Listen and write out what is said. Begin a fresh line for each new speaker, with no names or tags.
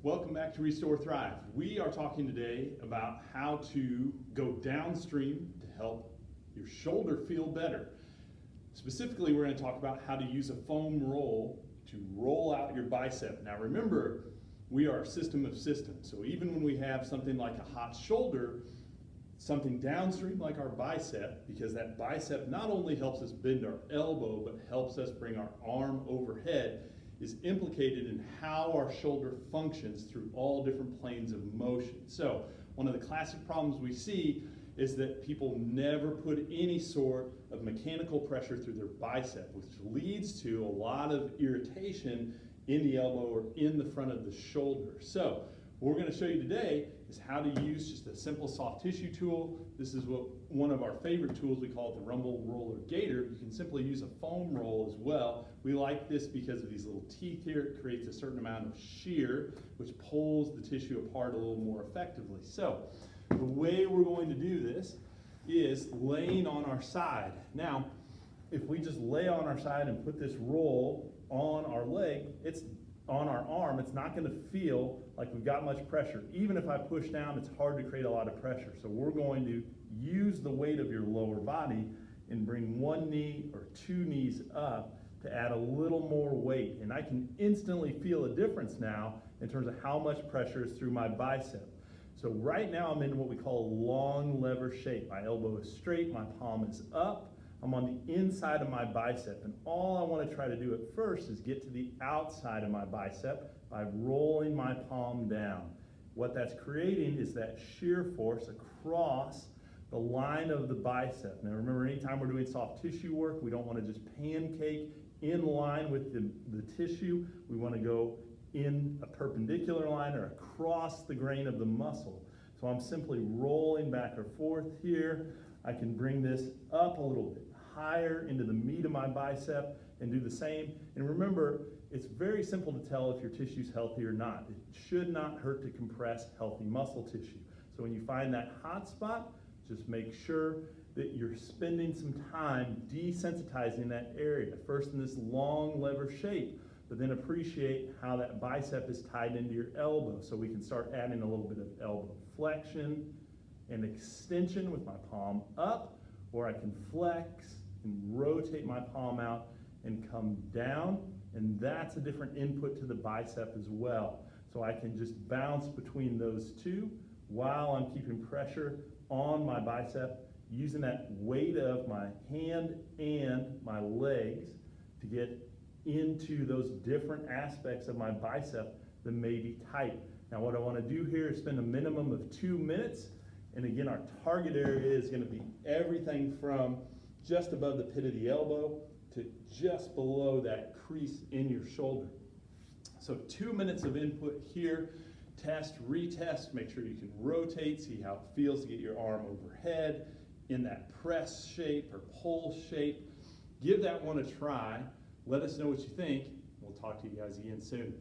Welcome back to Restore Thrive. We are talking today about how to go downstream to help your shoulder feel better. Specifically, we're going to talk about how to use a foam roll to roll out your bicep. Now remember, we are a system of systems. So even when we have something like a hot shoulder, something downstream like our bicep, because that bicep not only helps us bend our elbow, but helps us bring our arm overhead, is implicated in how our shoulder functions through all different planes of motion. So one of the classic problems we see is that people never put any sort of mechanical pressure through their bicep, which leads to a lot of irritation in the elbow or in the front of the shoulder. So what we're going to show you today is how to use just a simple soft tissue tool. This is one of our favorite tools. We call it the Rumble Roller Gator. You can simply use a foam roll as well. We like this because of these little teeth here. It creates a certain amount of shear, which pulls the tissue apart a little more effectively. So the way we're going to do this is laying on our side. Now, if we just lay on our side and put this roll on our leg, it's on our arm, it's not going to feel like we've got much pressure. Even if I push down, it's hard to create a lot of pressure. So we're going to use the weight of your lower body and bring one knee or two knees up to add a little more weight. And I can instantly feel a difference now in terms of how much pressure is through my bicep. So right now I'm in what we call a long lever shape. My elbow is straight, my palm is up. I'm on the inside of my bicep, and all I want to try to do at first is get to the outside of my bicep by rolling my palm down. What that's creating is that shear force across the line of the bicep. Now remember, anytime we're doing soft tissue work, we don't want to just pancake in line with the tissue. We want to go in a perpendicular line or across the grain of the muscle. So I'm simply rolling back or forth here. I can bring this up a little bit higher into the meat of my bicep and do the same. And remember, it's very simple to tell if your tissue's healthy or not. It should not hurt to compress healthy muscle tissue. So when you find that hot spot, just make sure that you're spending some time desensitizing that area. First in this long lever shape, but then appreciate how that bicep is tied into your elbow. So we can start adding a little bit of elbow flexion and extension with my palm up, or I can flex and rotate my palm out and come down, and that's a different input to the bicep as well. So I can just bounce between those two while I'm keeping pressure on my bicep, using that weight of my hand and my legs to get into those different aspects of my bicep that may be tight. Now what I want to do here is spend a minimum of 2 minutes. And again, our target area is going to be everything from just above the pit of the elbow to just below that crease in your shoulder. So 2 minutes of input here. Test, retest, make sure you can rotate, see how it feels to get your arm overhead in that press shape or pull shape. Give that one a try. Let us know what you think. We'll talk to you guys again soon.